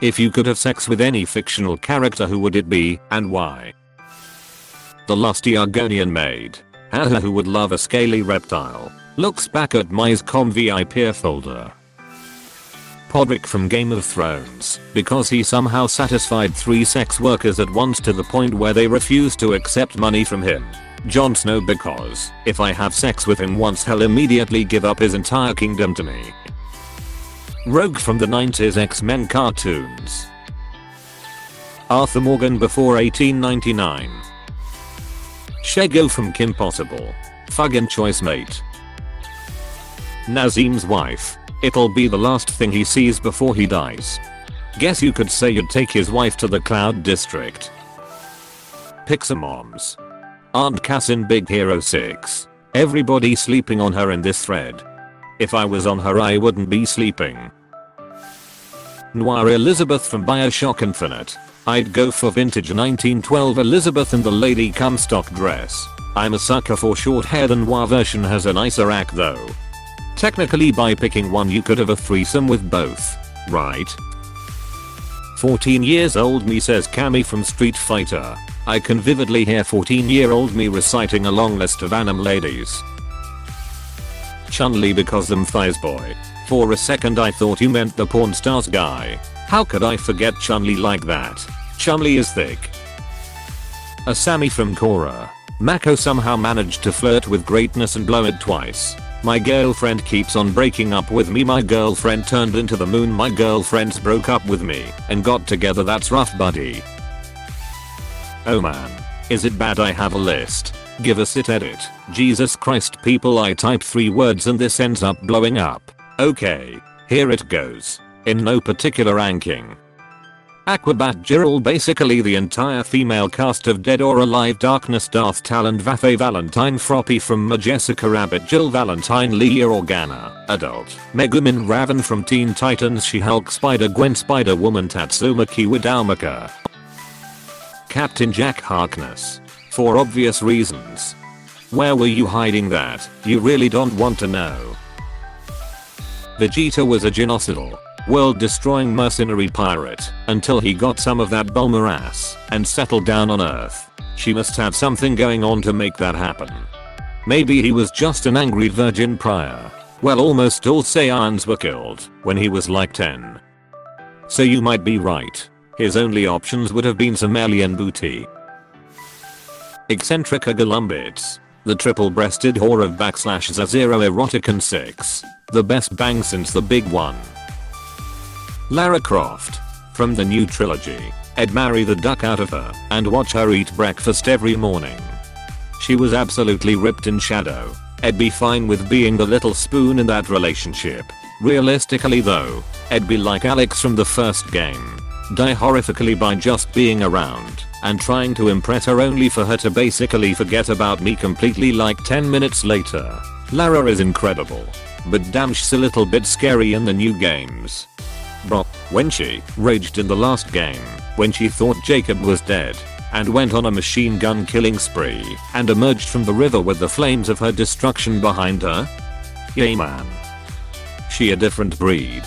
If you could have sex with any fictional character, who would it be and why? The lusty Argonian maid. Haha, who would love a scaly reptile? Looks back at my scom VIP folder. Podrick from Game of Thrones, because he somehow satisfied 3 sex workers at once to the point where they refused to accept money from him. Jon Snow, because if I have sex with him once, he'll immediately give up his entire kingdom to me. Rogue from the 90s X-Men cartoons. Arthur Morgan before 1899. Shego from Kim Possible. Fucking choice mate. Nazim's wife. It'll be the last thing he sees before he dies. Guess you could say you'd take his wife to the Cloud District. Pixamoms. Aunt Cass in Big Hero 6. Everybody sleeping on her in this thread. If I was on her, I wouldn't be sleeping. Noir Elizabeth from Bioshock Infinite. I'd go for vintage 1912 Elizabeth in the Lady Comstock dress. I'm a sucker for short hair. The noir version has a nicer act though. Technically, by picking one you could have a threesome with both, right? 14 years old me, says Cammy from Street Fighter. I can vividly hear 14-year-old me reciting a long list of anime ladies. Chun-Li, because them thighs boy. For a second I thought you meant the porn stars guy. How could I forget Chun-Li like that? Chun-Li is thick. A Sammy from Korra. Mako somehow managed to flirt with greatness and blow it twice. My girlfriend keeps on breaking up with me. My girlfriend turned into the moon. My girlfriends broke up with me and got together. That's rough, buddy. Oh man. Is it bad I have a list? Give us it, edit. Jesus Christ, people, I type 3 words and this ends up blowing up. Okay, here it goes. In no particular ranking. Aquabat Girl, basically the entire female cast of Dead or Alive, Darkness, Darth Talon, Vafe Valentine, Froppy from Jessica Rabbit, Jill Valentine, Leah Organa, Adult, Megumin Raven from Teen Titans, She-Hulk, Spider-Gwen, Spider-Woman, Tatsumaki Wadamaka. Captain Jack Harkness. For obvious reasons. Where were you hiding that? You really don't want to know. Vegeta was a genocidal, world-destroying mercenary pirate until he got some of that Bulma ass and settled down on Earth. She must have something going on to make that happen. Maybe he was just an angry virgin prior. Well, almost all Saiyans were killed when he was like 10. So you might be right. His only options would have been some alien booty. Eccentrica Galumbits. The triple-breasted whore of /Zero Erotican 6. The best bang since the big one. Lara Croft. From the new trilogy. I'd marry the duck out of her and watch her eat breakfast every morning. She was absolutely ripped in shadow. I'd be fine with being the little spoon in that relationship. Realistically though, I'd be like Alex from the first game. Die horrifically by just being around and trying to impress her, only for her to basically forget about me completely like 10 minutes later. Lara is incredible, but damn, she's a little bit scary in the new games. Bro, when she raged in the last game when she thought Jacob was dead and went on a machine gun killing spree and emerged from the river with the flames of her destruction behind her. Yeah man. She a different breed.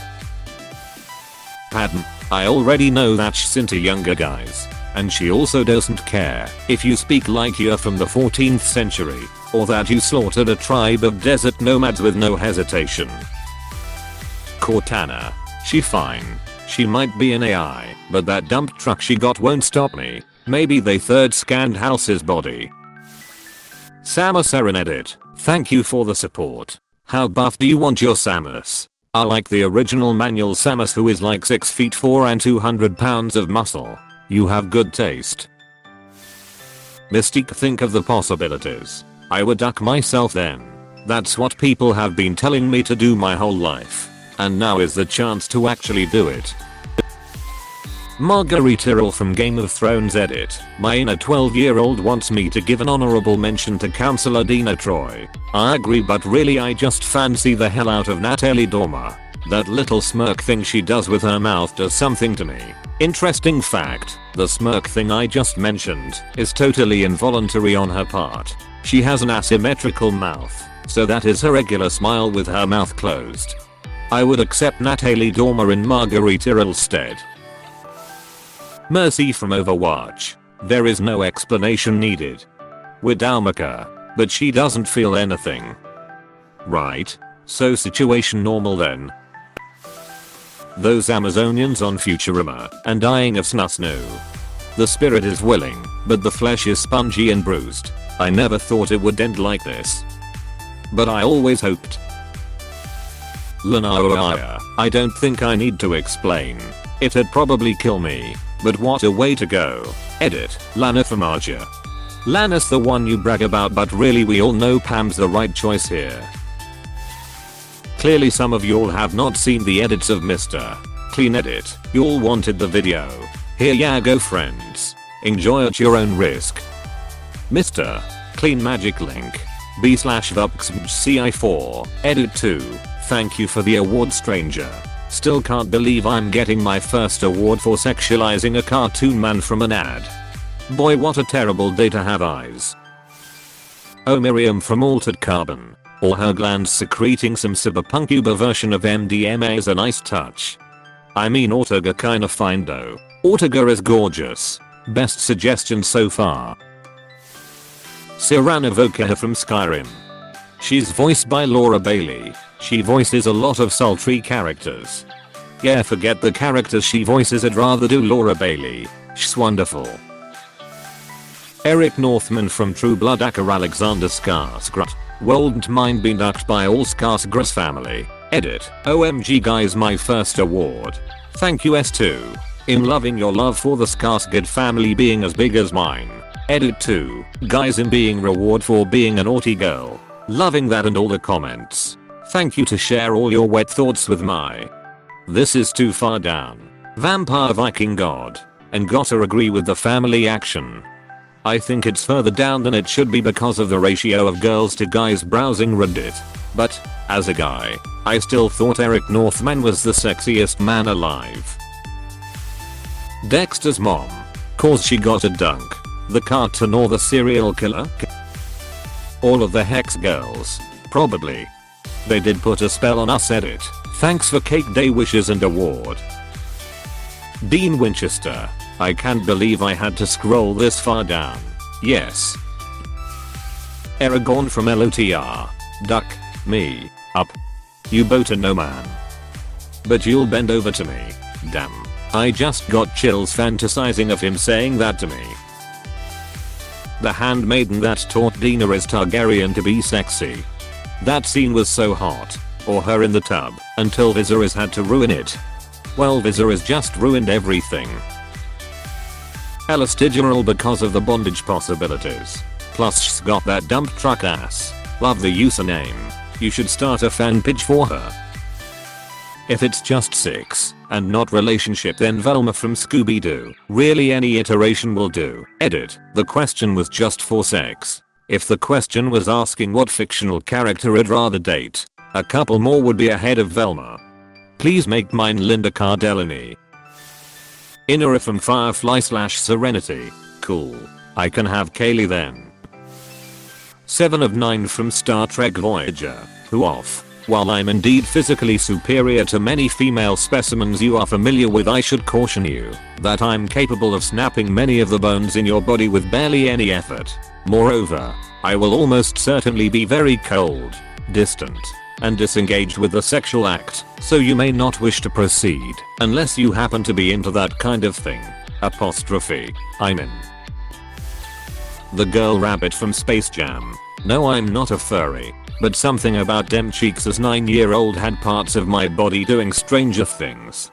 Patton. I already know that she's into younger guys. And she also doesn't care if you speak like you're from the 14th century or that you slaughtered a tribe of desert nomads with no hesitation. Cortana. She fine. She might be an AI, but that dump truck she got won't stop me. Maybe they third scanned Halsey's body. Samus Serenedit. Thank you for the support. How buff do you want your Samus? I like the original manual Samus, who is like 6 feet 4 and 200 pounds of muscle. You have good taste. Mystique. Think of the possibilities. I would duck myself then. That's what people have been telling me to do my whole life. And now is the chance to actually do it. Margarita from Game of Thrones, edit. My inner 12-year-old wants me to give an honorable mention to Counselor Dina Troy. I agree, but really I just fancy the hell out of Natalie Dormer. That little smirk thing she does with her mouth does something to me. Interesting fact, the smirk thing I just mentioned is totally involuntary on her part. She has an asymmetrical mouth, so that is her regular smile with her mouth closed. I would accept Natalie Dormer in Margarita's stead. Mercy from Overwatch. There is no explanation needed. Widowmaker. But she doesn't feel anything. Right. So situation normal then. Those Amazonians on Futurama and dying of snusnu. The spirit is willing, but the flesh is spongy and bruised. I never thought it would end like this. But I always hoped. Lana, I don't think I need to explain. It'd probably kill me. But what a way to go. Edit. Lana from Arja. Lana's the one you brag about, but really we all know Pam's the right choice here. Clearly some of y'all have not seen the edits of Mr. Clean Edit. Y'all wanted the video. Here ya go friends. Enjoy at your own risk. Mr. Clean Magic Link. B/VUXCI4. Edit 2. Thank you for the award, stranger. Still can't believe I'm getting my first award for sexualizing a cartoon man from an ad. Boy, what a terrible day to have eyes. Oh, Miriam from Altered Carbon. All her glands secreting some cyberpunk uber version of MDMA is a nice touch. I mean, Ortega kinda fine though. Ortega is gorgeous. Best suggestion so far. Cyrano Voka from Skyrim. She's voiced by Laura Bailey. She voices a lot of sultry characters. Yeah, forget the characters she voices, I'd rather do Laura Bailey. She's wonderful. Eric Northman from True Blood Acker Alexander Skarsgård. Wouldn't mind being ducked by all Skarsgård's family. Edit. OMG guys, my first award. Thank you S2. I'm loving your love for the Skarsgård family being as big as mine. Edit 2. Guys, I'm being reward for being a naughty girl. Loving that and all the comments. Thank you to share all your wet thoughts with my. This is too far down. Vampire Viking God. And gotta agree with the family action. I think it's further down than it should be because of the ratio of girls to guys browsing Reddit. But, as a guy, I still thought Eric Northman was the sexiest man alive. Dexter's mom. Cause she got a dunk. The cartoon or the serial killer? All of the Hex girls. Probably. They did put a spell on us. Edit. Thanks for cake day wishes and award. Dean Winchester. I can't believe I had to scroll this far down. Yes. Aragorn from LOTR. Duck. Me. Up. You boater no man. But you'll bend over to me. Damn. I just got chills fantasizing of him saying that to me. The handmaiden that taught Daenerys Targaryen to be sexy. That scene was so hot. Or her in the tub. Until Viserys had to ruin it. Well, Viserys just ruined everything. Elastigeral because of the bondage possibilities. Plus she's got that dump truck ass. Love the username. You should start a fan page for her. If it's just 6 and not relationship, then Velma from Scooby-Doo. Really any iteration will do. Edit. The question was just for sex. If the question was asking what fictional character I'd rather date, a couple more would be ahead of Velma. Please make mine Linda Cardellini. Inara from Firefly/Serenity. Cool. I can have Kaylee then. 7 of 9 from Star Trek Voyager. Who off? While I'm indeed physically superior to many female specimens you are familiar with, I should caution you that I'm capable of snapping many of the bones in your body with barely any effort. Moreover, I will almost certainly be very cold, distant, and disengaged with the sexual act, so you may not wish to proceed unless you happen to be into that kind of thing. Apostrophe. I'm in. The girl rabbit from Space Jam. No, I'm not a furry, but something about them cheeks as 9-year-old had parts of my body doing stranger things.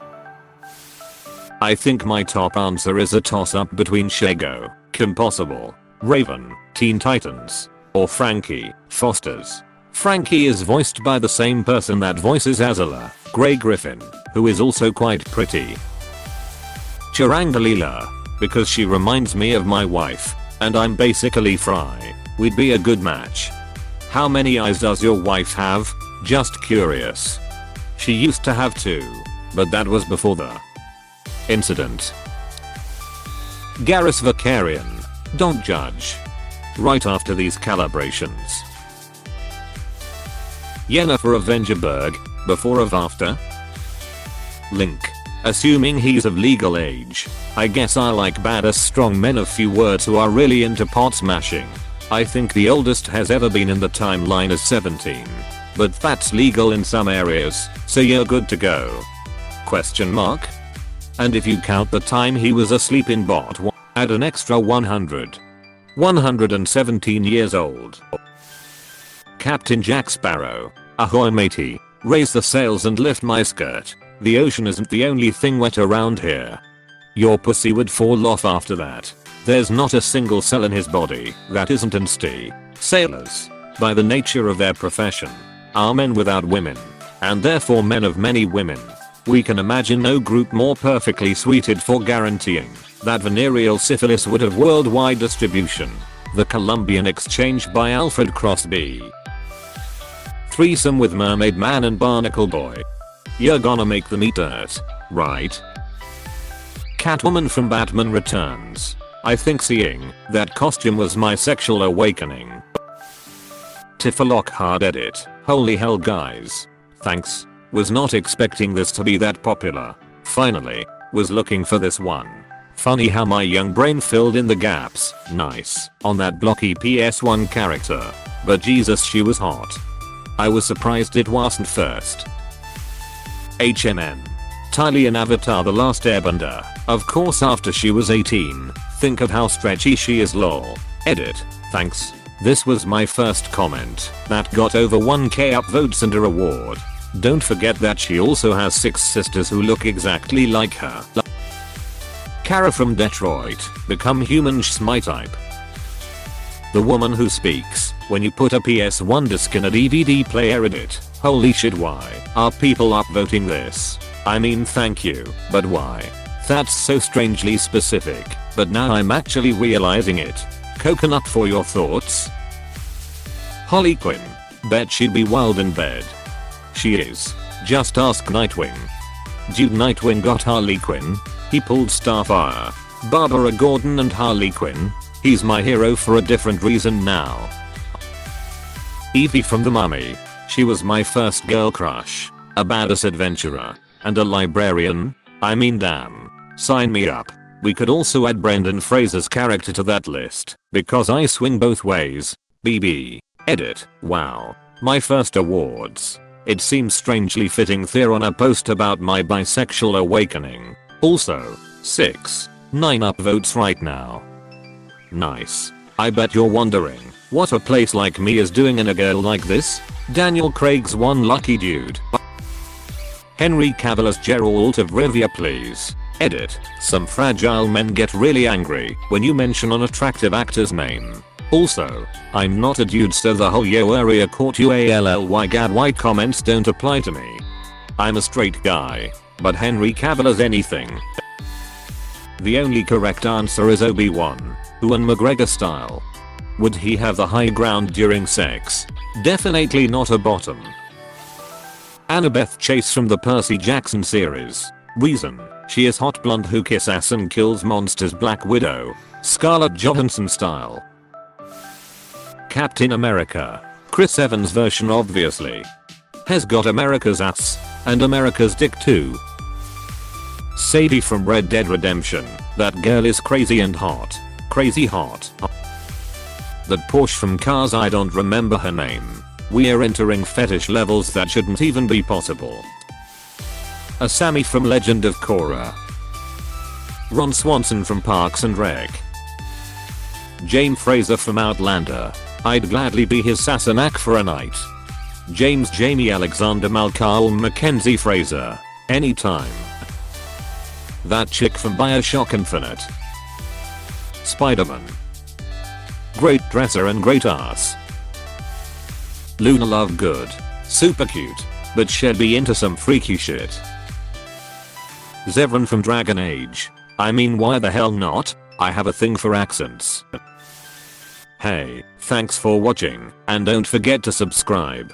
I think my top answer is a toss-up between Shago, Kim Possible, Raven, Teen Titans, or Frankie, Foster's. Frankie is voiced by the same person that voices Azula, Grey Griffin, who is also quite pretty. Chirangalila, because she reminds me of my wife, and I'm basically Fry. We'd be a good match. How many eyes does your wife have? Just curious. She used to have 2, but that was before the incident. Garrus Vicarian. Don't judge. Right after these calibrations. Yennefer Avengerberg. Before or after? Link. Assuming he's of legal age. I guess I like badass strong men of few words who are really into pot smashing. I think the oldest has ever been in the timeline is 17. But that's legal in some areas, so you're good to go. Question mark? And if you count the time he was asleep in bot, add an extra 100. 117 years old. Captain Jack Sparrow. Ahoy matey. Raise the sails and lift my skirt. The ocean isn't the only thing wet around here. Your pussy would fall off after that. There's not a single cell in his body that isn't in stay. Sailors, by the nature of their profession, are men without women, and therefore men of many women. We can imagine no group more perfectly suited for guaranteeing that venereal syphilis would have worldwide distribution. The Columbian Exchange by Alfred Crosby. Threesome with Mermaid Man and Barnacle Boy. You're gonna make them eat dirt, right? Catwoman from Batman Returns. I think seeing that costume was my sexual awakening. Tifa Lockhart edit. Holy hell guys. Thanks. Was not expecting this to be that popular. Finally. Was looking for this one. Funny how my young brain filled in the gaps. Nice. On that blocky PS1 character. But Jesus she was hot. I was surprised it wasn't first. HMN. Tylee in Avatar The Last Airbender. Of course after she was 18. Think of how stretchy she is lol. Edit. Thanks. This was my first comment that got over 1k upvotes and a reward. Don't forget that she also has 6 sisters who look exactly like her. Kara from Detroit. Become human my type. The woman who speaks when you put a PS1 disc in a DVD player edit. Holy shit why are people upvoting this? I mean thank you, but why? That's so strangely specific, but now I'm actually realizing it. Coconut for your thoughts? Harley Quinn. Bet she'd be wild in bed. She is. Just ask Nightwing. Dude Nightwing got Harley Quinn. He pulled Starfire. Barbara Gordon and Harley Quinn. He's my hero for a different reason now. Evie from The Mummy. She was my first girl crush. A badass adventurer. And a librarian. I mean damn. Sign me up. We could also add Brendan Fraser's character to that list. Because I swing both ways. BB. Edit. Wow. My first awards. It seems strangely fitting there on a post about my bisexual awakening. Also, 9 upvotes right now. Nice. I bet you're wondering what a place like me is doing in a girl like this? Daniel Craig's one lucky dude. Henry Cavill as Geralt of Rivia please. Edit. Some fragile men get really angry when you mention an attractive actor's name. Also, I'm not a dude so the whole yo area caught you ALLY gad white comments don't apply to me. I'm a straight guy. But Henry Cavill is anything. The only correct answer is Obi-Wan. Ewan McGregor style. Would he have the high ground during sex? Definitely not a bottom. Annabeth Chase from the Percy Jackson series. Reason. She is hot blonde who kiss ass and kills monsters. Black Widow. Scarlett Johansson style. Captain America. Chris Evans version obviously. Has got America's ass. And America's dick too. Sadie from Red Dead Redemption. That girl is crazy and hot. Crazy hot. That Porsche from Cars I don't remember her name. We're entering fetish levels that shouldn't even be possible. A Sammy from Legend of Korra. Ron Swanson from Parks and Rec. James Fraser from Outlander. I'd gladly be his Sassenach for a night. James Jamie Alexander Malcolm Mackenzie Fraser. Anytime. That chick from Bioshock Infinite. Spider-Man. Great dresser and great ass. Luna Lovegood. Super cute. But she'd be into some freaky shit. Zevran from Dragon Age. I mean why the hell not? I have a thing for accents. Hey, thanks for watching, and don't forget to subscribe.